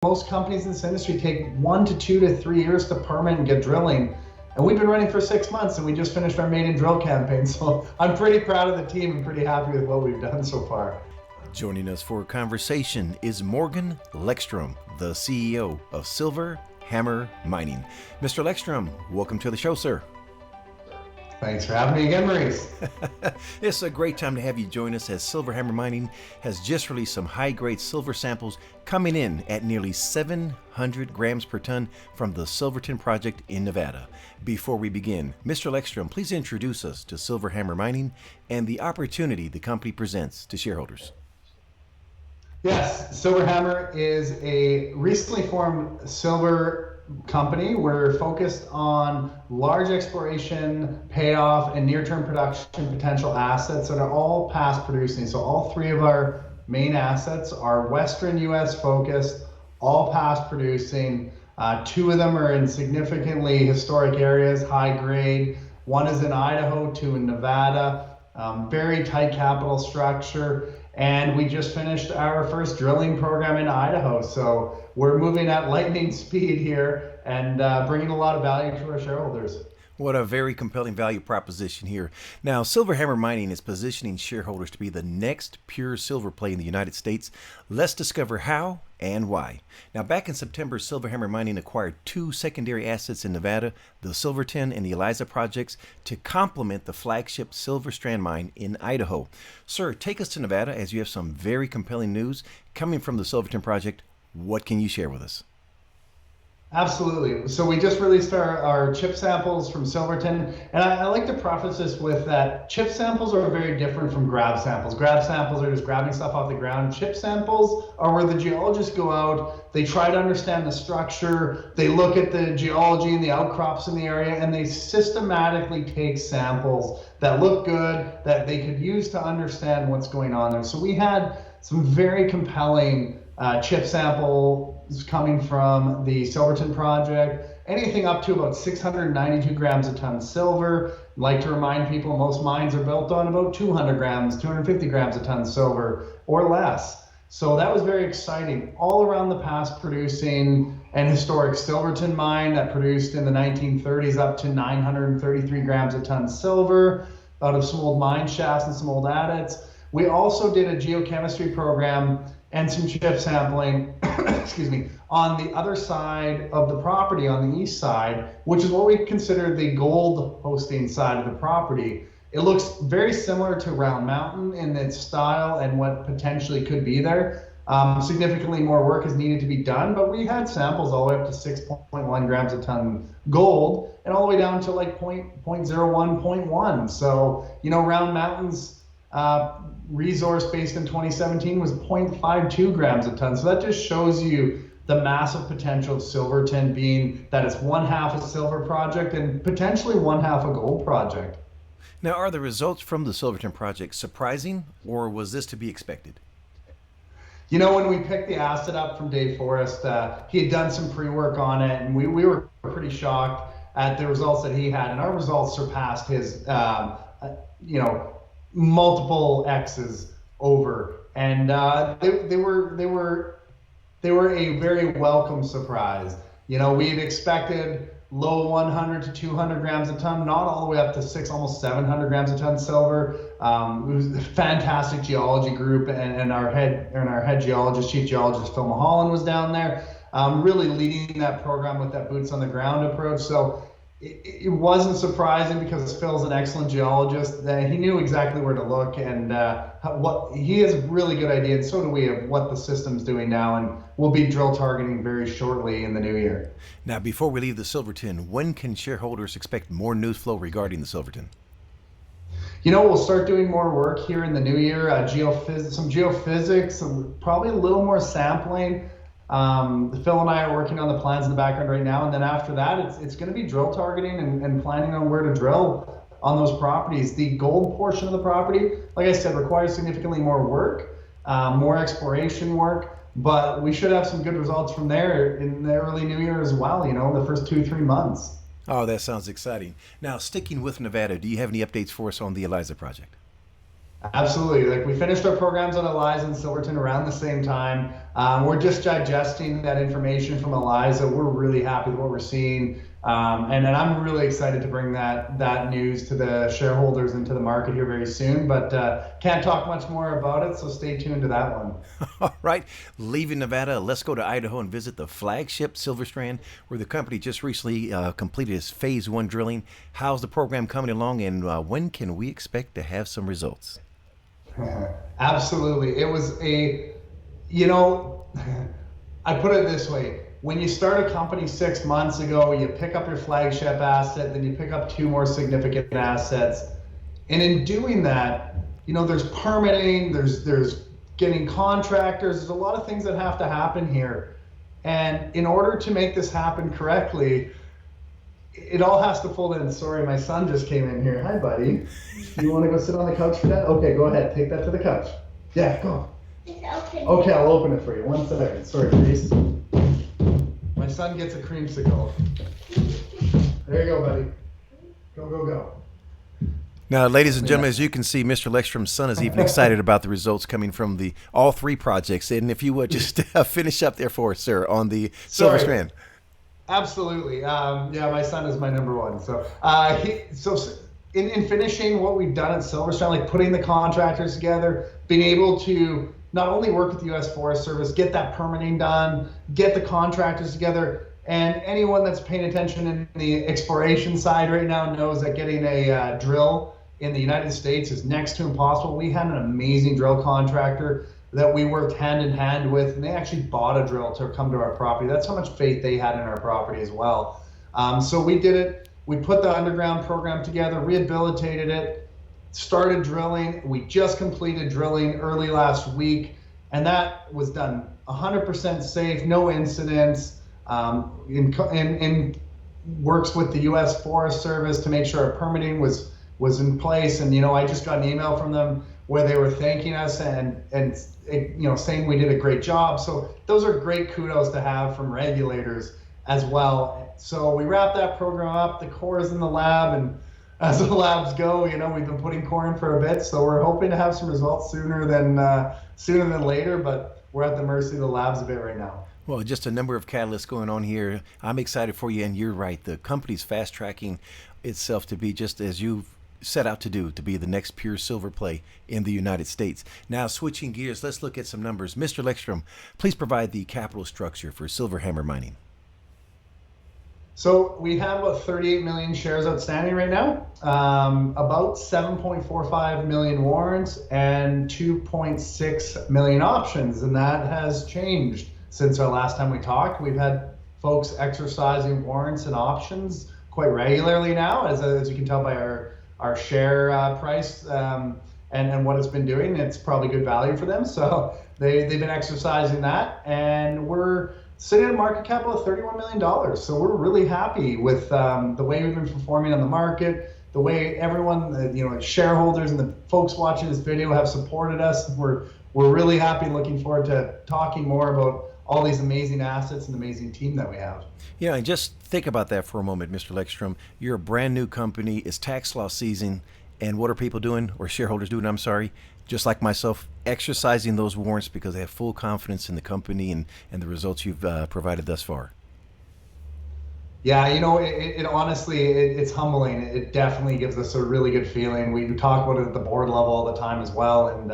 most companies in this industry take 1 to 2 to 3 years to permit and get drilling. And we've been running for 6 months, and we just finished our maiden drill campaign. So I'm pretty proud of the team and pretty happy with what we've done so far. Joining us for a conversation is Morgan Lekstrom, the CEO of Silver HAMR Mining. Mr. Lekstrom, welcome to the show, sir. Thanks for having me again, Maurice. It's a great time to have you join us as Silver HAMR Mining has just released some high-grade silver samples coming in at nearly 700 grams per ton from the Silverton Project in Nevada. Before we begin, Mr. Lekstrom, please introduce us to Silver HAMR Mining and the opportunity the company presents to shareholders. Yes, Silver HAMR is a recently formed silver company. We're focused on large exploration, payoff, and near-term production potential assets that are all past producing. So all three of our main assets are Western U.S. focused, all past producing. Two of them are in significantly historic areas, high grade. One is in Idaho, two in Nevada. Very tight capital structure. And we just finished our first drilling program in Idaho. So we're moving at lightning speed here and bringing a lot of value to our shareholders. What a very compelling value proposition here. Now, Silver HAMR Mining is positioning shareholders to be the next pure silver play in the United States. Let's discover how and why. Now, back in September, Silver HAMR Mining acquired two secondary assets in Nevada, the Silverton and the Eliza projects, to complement the flagship Silver Strand Mine in Idaho. Sir, take us to Nevada as you have some very compelling news coming from the Silverton Project. What can you share with us? Absolutely. So we just released our chip samples from Silverton, and I like to preface this with that chip samples are very different from grab samples. Grab samples are just grabbing stuff off the ground. Chip samples are where the geologists go out, they try to understand the structure, they look at the geology and the outcrops in the area, and they systematically take samples that look good, that they could use to understand what's going on there. So we had some very compelling chip samples coming from the Silverton Project, anything up to about 692 grams a ton silver. I'd like to remind people most mines are built on about 200 grams, 250 grams a ton silver or less. So that was very exciting. All around the past producing and historic Silverton mine that produced in the 1930s up to 933 grams a ton silver out of some old mine shafts and some old adits. We also did a geochemistry program and some chip sampling, excuse me, on the other side of the property, on the east side, which is what we consider the gold hosting side of the property. It looks very similar to Round Mountain in its style and what potentially could be there. Significantly more work is needed to be done, but we had samples all the way up to 6.1 grams a ton gold and all the way down to like 0.01, 0.1. So, Round Mountain's resource based in 2017 was 0.52 grams a ton. So that just shows you the massive potential of Silverton, being that it's one half a silver project and potentially one half a gold project. Now, are the results from the Silverton Project surprising, or was this to be expected? When we picked the asset up from Dave Forrest, he had done some pre-work on it, and we were pretty shocked at the results that he had, and our results surpassed his, multiple X's over, and they were a very welcome surprise. We had expected low 100 to 200 grams a ton, not all the way up to almost 700 grams a ton silver. It was a fantastic geology group, and our head geologist, chief geologist Phil Mulholland, was down there, really leading that program with that boots on the ground approach. So it wasn't surprising because Phil's an excellent geologist. He knew exactly where to look, and he has a really good idea, and so do we, of what the system's doing now, and we'll be drill targeting very shortly in the new year. Now, before we leave the Silverton, when can shareholders expect more Newsflow regarding the Silverton? We'll start doing more work here in the new year, some geophysics, probably a little more sampling. Phil and I are working on the plans in the background right now, and then after that, it's going to be drill targeting and planning on where to drill on those properties. The gold portion of the property, like I said, requires significantly more work, more exploration work, but we should have some good results from there in the early new year as well, the first 2-3 months. Oh, that sounds exciting. Now, sticking with Nevada, do you have any updates for us on the Eliza project? Absolutely. We finished our programs on Eliza and Silverton around the same time. We're just digesting that information from Eliza. We're really happy with what we're seeing. And I'm really excited to bring that news to the shareholders and to the market here very soon, but can't talk much more about it, so stay tuned to that one. All right, leaving Nevada, let's go to Idaho and visit the flagship Silver Strand, where the company just recently completed its phase 1 drilling. How's the program coming along, and when can we expect to have some results? Absolutely. It was you know, I put it this way. When you start a company 6 months ago, you pick up your flagship asset, then you pick up 2 more significant assets. And in doing that, there's permitting, there's getting contractors, there's a lot of things that have to happen here. And in order to make this happen correctly, it all has to fold in. Sorry, my son just came in here. Hi, buddy. You want to go sit on the couch for that? Okay, go ahead. Take that to the couch. Yeah, go. Okay, I'll open it for you. 1 second. Sorry, please. My son gets a creamsicle. There you go, buddy. Go, go, go. Now, ladies and gentlemen, as you can see, Mr. Lekstrom's son is even excited about the results coming from all 3 projects. And if you would just finish up there for us, sir, on the Silver Strand. Absolutely. Yeah, my son is my number one. So, in finishing what we've done at Silver Strand, like putting the contractors together, being able to not only work with the U.S. Forest Service, get that permitting done, get the contractors together, and anyone that's paying attention in the exploration side right now knows that getting a drill in the United States is next to impossible. We had an amazing drill contractor that we worked hand in hand with, and they actually bought a drill to come to our property. That's how much faith they had in our property as well. So we did it. We put the underground program together, rehabilitated it, started drilling. We just completed drilling early last week, and that was done 100% safe, no incidents. In works with the U.S. Forest Service to make sure our permitting was in place. And I just got an email from them where they were thanking us and saying we did a great job. So those are great kudos to have from regulators as well. So we wrapped that program up. The Coeur is in the lab, and as the labs go, we've been putting Coeur in for a bit. So we're hoping to have some results sooner than later, but we're at the mercy of the labs a bit right now. Well, just a number of catalysts going on here. I'm excited for you, and you're right. The company's fast tracking itself to be just as you've set out to do, to be the next pure silver play in the United States. Now, switching gears, let's look at some numbers. Mr. Lekstrom, please provide the capital structure for Silver HAMR Mining. So we have about 38 million shares outstanding right now, about 7.45 million warrants and 2.6 million options, and that has changed since our last time we talked. We've had folks exercising warrants and options quite regularly now, as you can tell by our share price and what it's been doing. It's probably good value for them. So they've been exercising that, and we're sitting at a market cap of $31 million. So we're really happy with the way we've been performing on the market, the way everyone, shareholders and the folks watching this video have supported us. We're really happy and looking forward to talking more about all these amazing assets and amazing team that we have. Yeah, and just think about that for a moment, Mr. Lekstrom. You're a brand new company. It's tax law season. And what are people doing, or shareholders doing, I'm sorry, just like myself, exercising those warrants because they have full confidence in the company and the results you've provided thus far? Yeah, it honestly, it's humbling. It definitely gives us a really good feeling. We talk about it at the board level all the time as well. And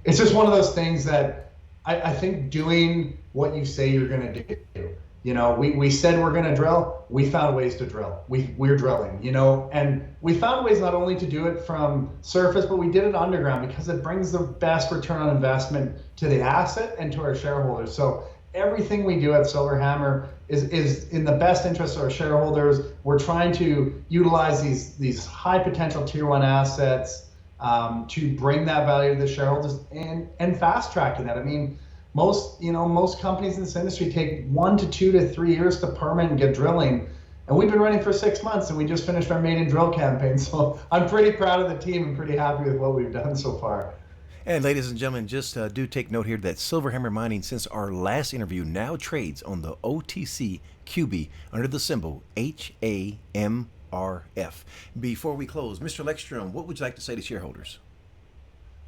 it's just one of those things that I think doing what you say you're going to do. We said we're going to drill. We found ways to drill. We're drilling, and we found ways not only to do it from surface, but we did it underground because it brings the best return on investment to the asset and to our shareholders. So everything we do at Silver HAMR is in the best interest of our shareholders. We're trying to utilize these high potential tier 1 assets to bring that value to the shareholders and fast tracking that. I mean, most companies in this industry take 1 to 2 to 3 years to permit and get drilling, and we've been running for 6 months, and we just finished our maiden drill campaign. So I'm pretty proud of the team and pretty happy with what we've done so far. And ladies and gentlemen, just do take note here that Silver HAMR Mining, since our last interview, now trades on the OTCQX under the symbol HAMRF. Before we close, Mr. Lekstrom, what would you like to say to shareholders?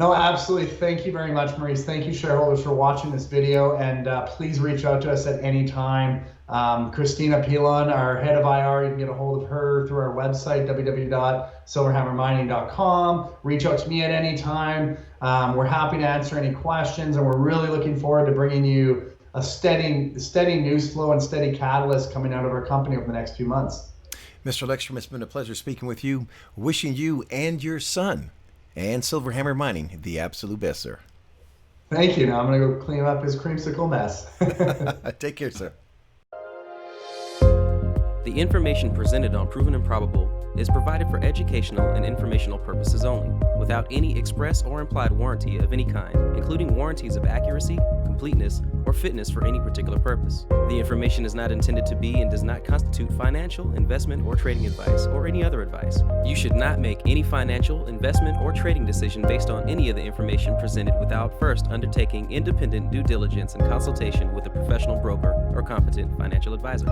No, absolutely. Thank you very much, Maurice. Thank you, shareholders, for watching this video. And please reach out to us at any time. Christina Pilon, our head of IR, you can get a hold of her through our website, www.silverhammermining.com. Reach out to me at any time. We're happy to answer any questions, and we're really looking forward to bringing you a steady news flow and steady catalyst coming out of our company over the next few months. Mr. Lekstrom, it's been a pleasure speaking with you. Wishing you and your son and Silver Hammer Mining the absolute best, sir. Thank you. Now I'm going to go clean up his creamsicle mess. Take care, sir. The information presented on Proven and Probable is provided for educational and informational purposes only, without any express or implied warranty of any kind, including warranties of accuracy, completeness, or fitness for any particular purpose. The information is not intended to be and does not constitute financial, investment, or trading advice, or any other advice. You should not make any financial, investment, or trading decision based on any of the information presented without first undertaking independent due diligence and consultation with a professional broker or competent financial advisor.